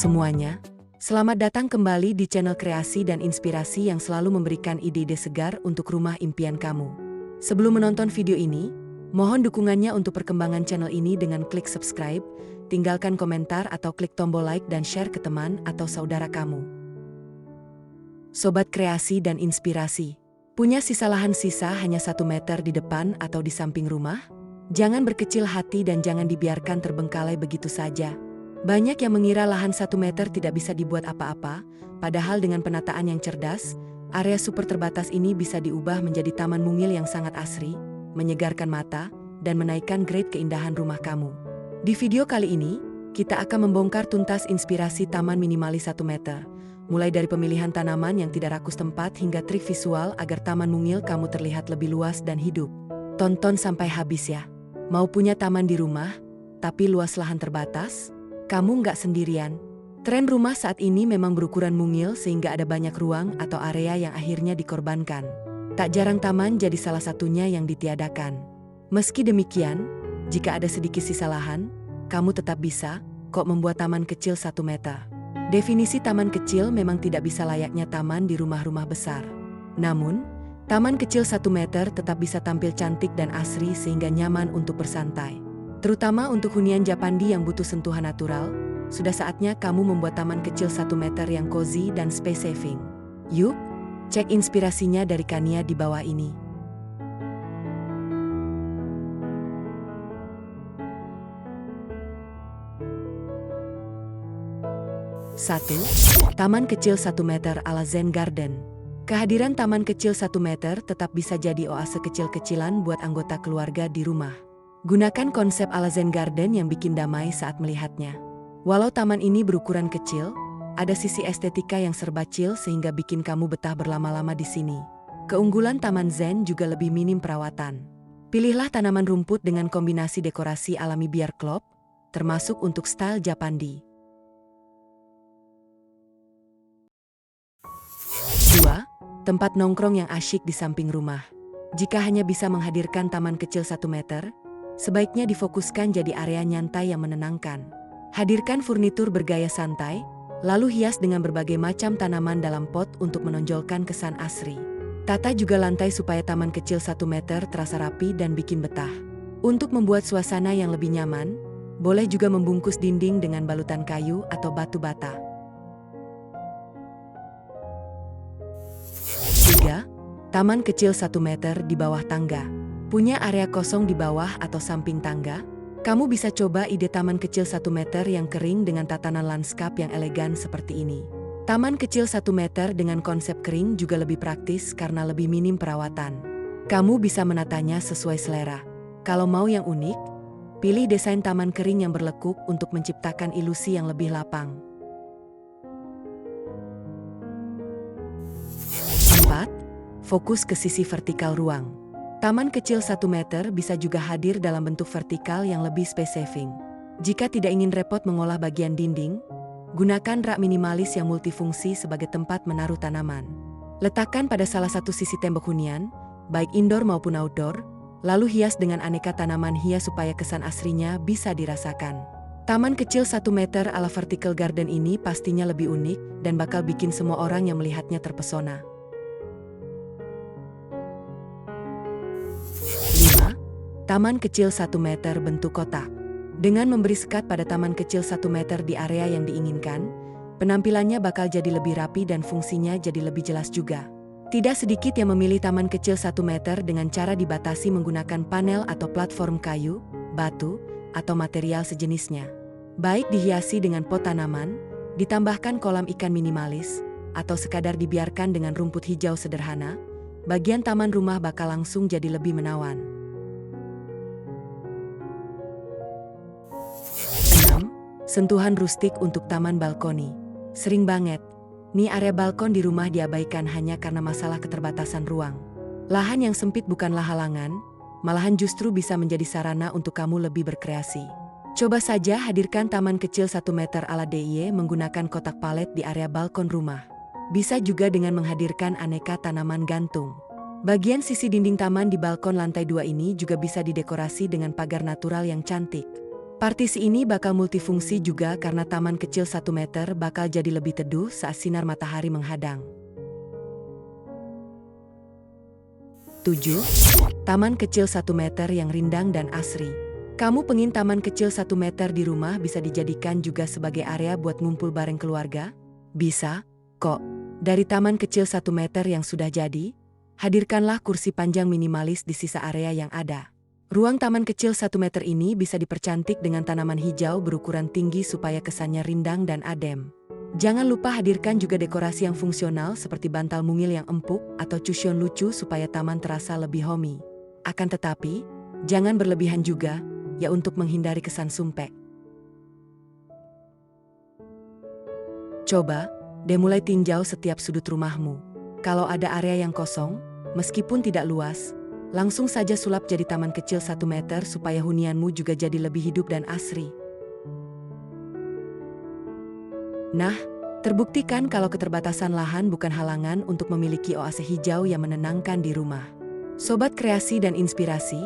semuanya, selamat datang kembali di channel kreasi dan inspirasi yang selalu memberikan ide-ide segar untuk rumah impian kamu. Sebelum menonton video ini, mohon dukungannya untuk perkembangan channel ini dengan klik subscribe, tinggalkan komentar atau klik tombol like dan share ke teman atau saudara kamu. Sobat kreasi dan inspirasi, punya sisa lahan sisa hanya 1 meter di depan atau di samping rumah? Jangan berkecil hati dan jangan dibiarkan terbengkalai begitu saja. Banyak yang mengira lahan 1 meter tidak bisa dibuat apa-apa, padahal dengan penataan yang cerdas, area super terbatas ini bisa diubah menjadi taman mungil yang sangat asri, menyegarkan mata, dan menaikkan grade keindahan rumah kamu. Di video kali ini, kita akan membongkar tuntas inspirasi taman minimalis 1 meter, mulai dari pemilihan tanaman yang tidak rakus tempat hingga trik visual agar taman mungil kamu terlihat lebih luas dan hidup. Tonton sampai habis ya. Mau punya taman di rumah, tapi luas lahan terbatas? Kamu nggak sendirian. Tren rumah saat ini memang berukuran mungil sehingga ada banyak ruang atau area yang akhirnya dikorbankan. Tak jarang taman jadi salah satunya yang ditiadakan. Meski demikian, jika ada sedikit sisa lahan, kamu tetap bisa kok membuat taman kecil 1 meter. Definisi taman kecil memang tidak bisa layaknya taman di rumah-rumah besar. Namun, taman kecil 1 meter tetap bisa tampil cantik dan asri sehingga nyaman untuk bersantai. Terutama untuk hunian Japandi yang butuh sentuhan natural, sudah saatnya kamu membuat taman kecil 1 meter yang cozy dan space saving. Yuk, cek inspirasinya dari Kania di bawah ini. Satu, taman kecil 1 meter ala Zen Garden. Kehadiran taman kecil 1 meter tetap bisa jadi oase kecil-kecilan buat anggota keluarga di rumah. Gunakan konsep ala Zen Garden yang bikin damai saat melihatnya. Walau taman ini berukuran kecil, ada sisi estetika yang serba chill sehingga bikin kamu betah berlama-lama di sini. Keunggulan taman Zen juga lebih minim perawatan. Pilihlah tanaman rumput dengan kombinasi dekorasi alami biar klop, termasuk untuk style Japandi. 2. Tempat nongkrong yang asyik di samping rumah. Jika hanya bisa menghadirkan taman kecil 1 meter, sebaiknya difokuskan jadi area nyantai yang menenangkan. Hadirkan furnitur bergaya santai, lalu hias dengan berbagai macam tanaman dalam pot untuk menonjolkan kesan asri. Tata juga lantai supaya taman kecil 1 meter terasa rapi dan bikin betah. Untuk membuat suasana yang lebih nyaman, boleh juga membungkus dinding dengan balutan kayu atau batu bata. 3. Taman kecil 1 meter di bawah tangga. Punya area kosong di bawah atau samping tangga? Kamu bisa coba ide taman kecil 1 meter yang kering dengan tatanan lanskap yang elegan seperti ini. Taman kecil 1 meter dengan konsep kering juga lebih praktis karena lebih minim perawatan. Kamu bisa menatanya sesuai selera. Kalau mau yang unik, pilih desain taman kering yang berlekuk untuk menciptakan ilusi yang lebih lapang. 4. Fokus ke sisi vertikal ruang. Taman kecil 1 meter bisa juga hadir dalam bentuk vertikal yang lebih space saving. Jika tidak ingin repot mengolah bagian dinding, gunakan rak minimalis yang multifungsi sebagai tempat menaruh tanaman. Letakkan pada salah satu sisi tembok hunian, baik indoor maupun outdoor, lalu hias dengan aneka tanaman hias supaya kesan asrinya bisa dirasakan. Taman kecil 1 meter ala vertical garden ini pastinya lebih unik dan bakal bikin semua orang yang melihatnya terpesona. 5. Taman kecil 1 meter bentuk kotak. Dengan memberi sekat pada taman kecil 1 meter di area yang diinginkan, penampilannya bakal jadi lebih rapi dan fungsinya jadi lebih jelas juga. Tidak sedikit yang memilih taman kecil 1 meter dengan cara dibatasi menggunakan panel atau platform kayu, batu, atau material sejenisnya. Baik dihiasi dengan pot tanaman, ditambahkan kolam ikan minimalis, atau sekadar dibiarkan dengan rumput hijau sederhana, bagian taman rumah bakal langsung jadi lebih menawan. 6. Sentuhan rustik untuk taman balkoni. Sering banget, nih area balkon di rumah diabaikan hanya karena masalah keterbatasan ruang. Lahan yang sempit bukanlah halangan, malahan justru bisa menjadi sarana untuk kamu lebih berkreasi. Coba saja hadirkan taman kecil 1 meter ala DIY menggunakan kotak palet di area balkon rumah. Bisa juga dengan menghadirkan aneka tanaman gantung. Bagian sisi dinding taman di balkon lantai 2 ini juga bisa didekorasi dengan pagar natural yang cantik. Partisi ini bakal multifungsi juga karena taman kecil 1 meter bakal jadi lebih teduh saat sinar matahari menghadang. 7. Taman kecil 1 meter yang rindang dan asri. Kamu pengin taman kecil 1 meter di rumah bisa dijadikan juga sebagai area buat ngumpul bareng keluarga? Bisa, kok. Dari taman kecil 1 meter yang sudah jadi, hadirkanlah kursi panjang minimalis di sisa area yang ada. Ruang taman kecil 1 meter ini bisa dipercantik dengan tanaman hijau berukuran tinggi supaya kesannya rindang dan adem. Jangan lupa hadirkan juga dekorasi yang fungsional seperti bantal mungil yang empuk atau cushion lucu supaya taman terasa lebih homey. Akan tetapi, jangan berlebihan juga, ya untuk menghindari kesan sumpek. Coba deh mulai tinjau setiap sudut rumahmu. Kalau ada area yang kosong, meskipun tidak luas, langsung saja sulap jadi taman kecil 1 meter supaya hunianmu juga jadi lebih hidup dan asri. Nah, terbuktikan kalau keterbatasan lahan bukan halangan untuk memiliki oase hijau yang menenangkan di rumah. Sobat kreasi dan inspirasi,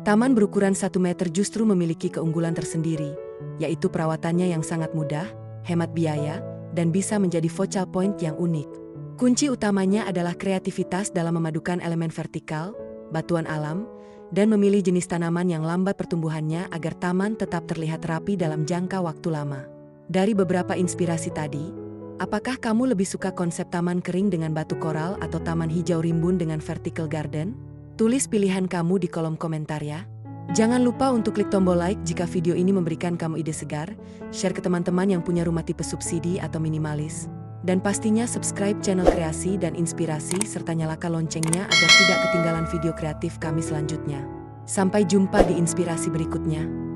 taman berukuran 1 meter justru memiliki keunggulan tersendiri, yaitu perawatannya yang sangat mudah, hemat biaya, dan bisa menjadi focal point yang unik. Kunci utamanya adalah kreativitas dalam memadukan elemen vertikal, batuan alam, dan memilih jenis tanaman yang lambat pertumbuhannya agar taman tetap terlihat rapi dalam jangka waktu lama. Dari beberapa inspirasi tadi, apakah kamu lebih suka konsep taman kering dengan batu koral atau taman hijau rimbun dengan vertical garden? Tulis pilihan kamu di kolom komentar ya. Jangan lupa untuk klik tombol like jika video ini memberikan kamu ide segar, share ke teman-teman yang punya rumah tipe subsidi atau minimalis, dan pastinya subscribe channel kreasi dan inspirasi serta nyalakan loncengnya agar tidak ketinggalan video kreatif kami selanjutnya. Sampai jumpa di inspirasi berikutnya.